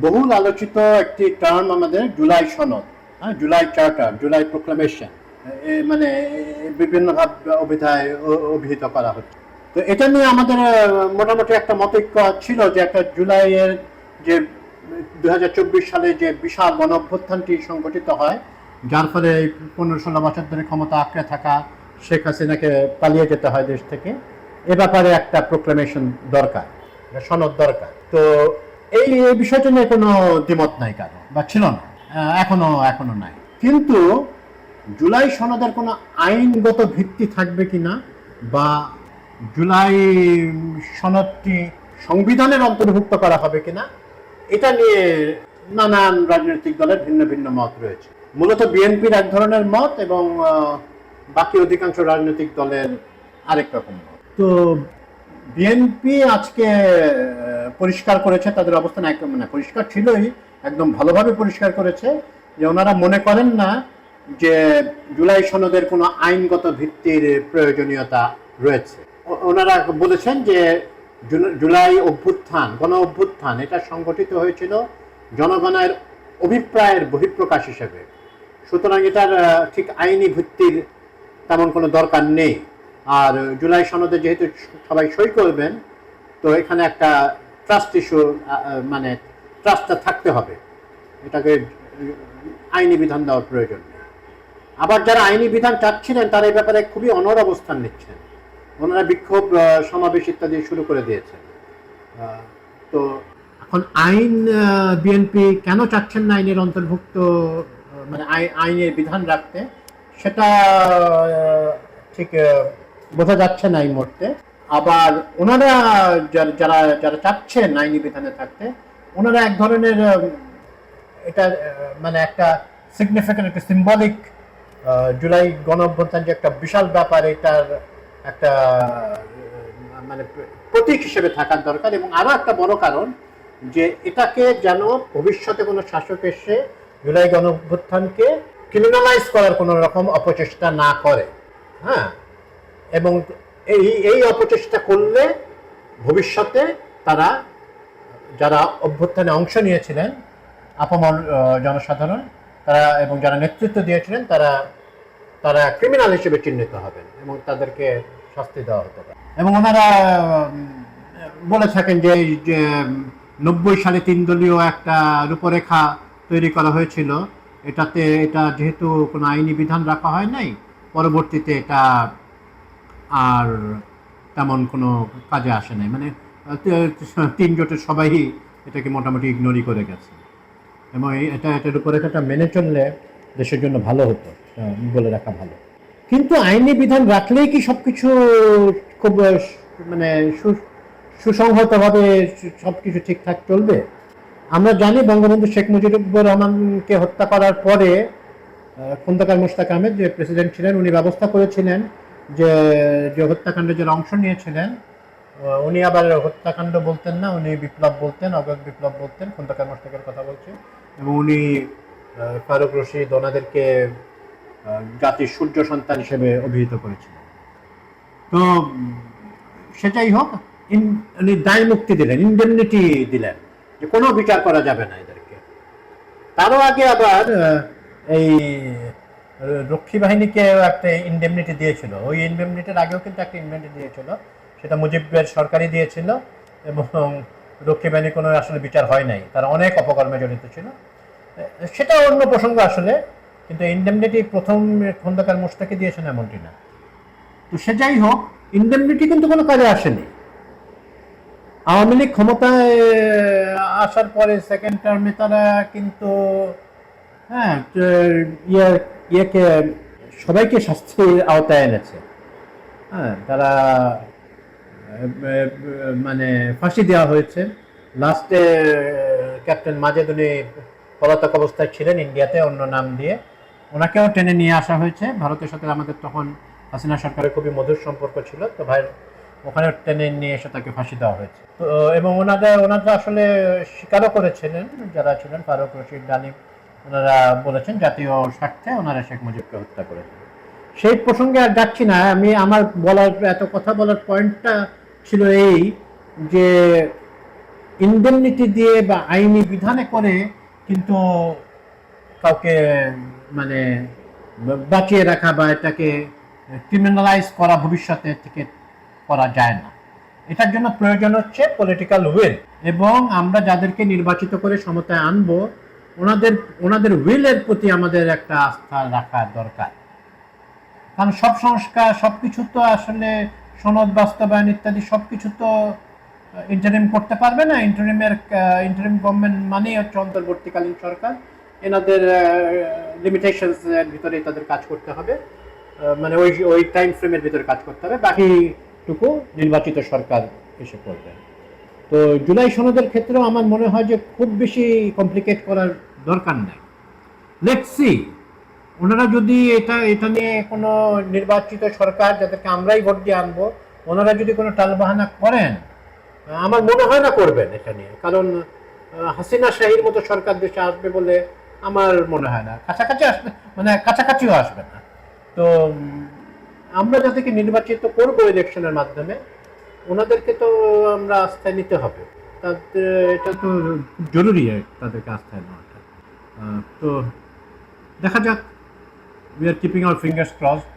বহুল আলোচিত একটি টার্ম আমাদের জুলাই সনদ, হ্যাঁ, জুলাই চার্টার, জুলাই প্রোক্লামেশন, মানে বিভিন্ন ভাব অভিধায় অভিহিত করা হচ্ছে। তো এটা নিয়ে আমাদের মোটামুটি একটা মতৈক্য ছিল যে একটা জুলাইয়ের যে 2024 সালে যে বিশাল গণ অভ্যুত্থানটি সংগঠিত হয়, যার ফলে 15-16 বছর ধরে ক্ষমতা আঁকড়ে থাকা শেখ হাসিনাকে পালিয়ে যেতে হয় দেশ থেকে, এ ব্যাপারে একটা প্রোক্লামেশন দরকার, সনদ দরকার। তো এই বিষয়টা নিয়ে কোনো দ্বিমত নাই কারো, বা ছিল না, এখনো নাই। কিন্তু জুলাই সনদের কোনো আইনগত ভিত্তি থাকবে কিনা, বা জুলাই সনদটি সংবিধানের অন্তর্ভুক্ত করা হবে কিনা, এটা নিয়ে নানান রাজনৈতিক দলের ভিন্ন ভিন্ন মত রয়েছে। মূলত বিএনপির এক ধরনের মত এবং বাকি অধিকাংশ রাজনৈতিক দলের আরেক রকম মত। তো বিএনপি আজকে পরিষ্কার করেছে তাদের অবস্থান, একদম মানে পরিষ্কার ছিলই, একদম ভালোভাবে পরিষ্কার করেছে যে ওনারা মনে করেন না যে জুলাই সনদের কোনো আইনগত ভিত্তির প্রয়োজনীয়তা রয়েছে। ওনারা বলেছেন যে জুলাই অভ্যুত্থান, গণ অভ্যুত্থান, এটা সংগঠিত হয়েছিল জনগণের অভিপ্রায়ের বহিঃপ্রকাশ হিসেবে, সুতরাং এটার ঠিক আইনি ভিত্তির তেমন কোনো দরকার নেই। আর জুলাই সনদে যেহেতু সবাই সই করবেন, তো এখানে একটা ট্রাস্ট ইস্যু, মানে ট্রাস্টটা থাকতে হবে, এটাকে আইনি বিধান দেওয়ার প্রয়োজন নেই। আবার যারা আইনি বিধান চাচ্ছিলেন তারা এই ব্যাপারে খুবই অনড় অবস্থান নিচ্ছেন, ওনারা বিক্ষোভ সমাবেশ ইত্যাদি শুরু করে দিয়েছেন। তো এখন আইন, বিএনপি কেন চাচ্ছেন না আইনের অন্তর্ভুক্ত, মানে আইনের বিধান রাখতে, সেটা ঠিক বোঝা যাচ্ছে না এই মুহূর্তে। আবার ওনারা যারা যারা চাচ্ছেন আইনি বিধানে থাকতে, ওনারা এক ধরনের এটা মানে একটা সিগনিফিক্যান্ট, একটা সিম্বলিক, জুলাই গণ অভ্যুত্থান যে একটা বিশাল ব্যাপার, এটার একটা মানে প্রতীক হিসেবে থাকার দরকার। এবং আরো একটা বড় কারণ যে এটাকে যেন ভবিষ্যতে কোনো শাসক এসে জুলাই গণ অভ্যুত্থানকে ক্রিমিনালাইজ করার কোনো রকম অপচেষ্টা না করে, হ্যাঁ। এবং এই অপচেষ্টা করলে ভবিষ্যতে তারা, যারা অভ্যুত্থানে অংশ নিয়েছিলেন, আপামর জনসাধারণ, তারা এবং যারা নেতৃত্ব দিয়েছিলেন, তারা ক্রিমিনাল হিসেবে চিহ্নিত হবেন এবং তাদেরকে শাস্তি দেওয়া হতে পারে। এবং ওনারা বলে থাকেন যে 90 সালে 3 দলীয় একটা রূপরেখা তৈরি করা হয়েছিল, এটা যেহেতু কোনো আইনি বিধান রাখা হয় নাই, পরবর্তীতে এটা আর তেমন কোনো কাজে আসে নাই, মানে 3 জোটের সবাই এটাকে মোটামুটি ইগনোরই করে গেছে। এবং এটার রূপরেখাটা মেনে চললে দেশের জন্য ভালো হতো, বলে রাখা ভালো। কিন্তু আইনি বিধান রাখলেই কি সবকিছু খুব মানে সুসংহতভাবে সবকিছু ঠিকঠাক চলবে? আমরা জানি বঙ্গবন্ধু শেখ মুজিবুর রহমানকে হত্যা করার পরে খন্দকার মোশতাক আহমেদ যে প্রেসিডেন্ট ছিলেন, উনি ব্যবস্থা করেছিলেন যে হত্যাকাণ্ডে যারা অংশ নিয়েছিলেন, উনি আবার হত্যাকাণ্ড বলতেন না, উনি বিপ্লব বলতেন, অগাধ বিপ্লব বলতেন, খন্দকার মোশতাকের কথা বলছেন। এবং উনি ফারুক রশিদ ওনাদেরকে জাতির সূর্য সন্তান হিসেবে অভিহিত করেছিলেন। তো সেটাই হোক, উনি দায় মুক্তি দিলেন, ইনডেমনিটি দিলেন, যে কোনো বিচার করা যাবে না এদেরকে। তারও আগে আবার এই রক্ষী বাহিনীকে একটা ইনডেমনিটি দিয়েছিল, ওই ইনডেমনিটির আগেও কিন্তু একটা ইনডেমনিটি দিয়েছিল, সেটা মুজিবের সরকারই দিয়েছিল। এবং রক্ষী বাহিনী কোনো আসলে বিচার হয় নাই, তারা অনেক অপকর্মে জড়িত ছিল, সেটা অন্য প্রসঙ্গ আসলে। কিন্তু ইনডেমনিটি প্রথম খন্দকার মোশতাককে দিয়েছেন এমনটি না। তো সে যাই হোক, ইনডেমনিটি কিন্তু কোনো কাজে আসেনি। আওয়ামী লীগ ক্ষমতায় আসার পরে সেকেন্ড টার্মে তারা কিন্তু, হ্যাঁ, ইয়েকে সবাইকে শাস্তির আওতায় এনেছে। হ্যাঁ, তারা মানে ফাঁসি দেওয়া হয়েছে। লাস্টে ক্যাপ্টেন মাজেদ, উনি পলাতক অবস্থায় ছিলেন ইন্ডিয়াতে অন্য নাম দিয়ে, ওনাকেও টেনে নিয়ে আসা হয়েছে। ভারতের সাথে আমাদের তখন হাসিনা সরকারের খুবই মধুর সম্পর্ক ছিল, তো ভাই ওখানে টেনে নিয়ে এসে তাকে ফাঁসি দেওয়া হয়েছে। তো এবং ওনারা আসলে স্বীকারও করেছিলেন, যারা ছিলেন ফারুক রশিদ, ডালিম, ওনারা বলেছেন জাতীয় স্বার্থে ওনারা শেখ মুজিবকে হত্যা করেছেন। সেই প্রসঙ্গে আর যাচ্ছি না। আমি আমার এত কথা বলার পয়েন্টটা ছিল এই যে ইনডেমনিটি দিয়ে বা আইনি বিধানে করে কিন্তু কাউকে মানে বাঁচিয়ে রাখা বা এটাকে ক্রিমিনালাইজ করা ভবিষ্যতে থেকে করা যায় না। এটার জন্য প্রয়োজন হচ্ছে পলিটিক্যাল উইল, এবং আমরা যাদেরকে নির্বাচিত করে ক্ষমতায় আনবো ওনাদের উইলের প্রতি আমাদের একটা আস্থা রাখা দরকার। কারণ সব সংস্কার সবকিছু তো আসলে সনদ বাস্তবায়ন ইত্যাদি সবকিছু তো ইন্টারিম করতে পারবে না। ইন্টারিম গভর্নমেন্ট মানেই হচ্ছে অন্তর্বর্তীকালীন সরকার। এনাদের লিমিটেশনস এর ভিতরে তাদের কাজ করতে হবে, মানে ওই টাইম ফ্রেমের ভিতরে কাজ করতে হবে, বাকিটুকু নির্বাচিত সরকার এসে করবে। তো জুলাই সনদের ক্ষেত্রেও আমার মনে হয় যে খুব বেশি কমপ্লিকেট করার দরকার নাই। লেটস সি ওনারা যদি এটা নিয়ে কোনো নির্বাচিত সরকার যাদেরকে আমরাই ভোট দিয়ে আনবো, ওনারা যদি কোনো টালবাহানা করেন, আমার মনে হয় না করবেন এটা নিয়ে। কারণ হাসিনা শাহীর মতো সরকার দেশে আসবে বলে আমার মনে হয় না, কাছাকাছি আসবে, মানে কাছাকাছিও আসবে না। তো আমরা যাদেরকে নির্বাচিত করবো ইলেকশনের মাধ্যমে, ওনাদেরকে তো আমরা আস্থায় নিতে হবে। তাদের এটা তো খুব জরুরি তাদেরকে আস্থায় নেওয়াটা। তো দেখা যাক, we are keeping our fingers crossed.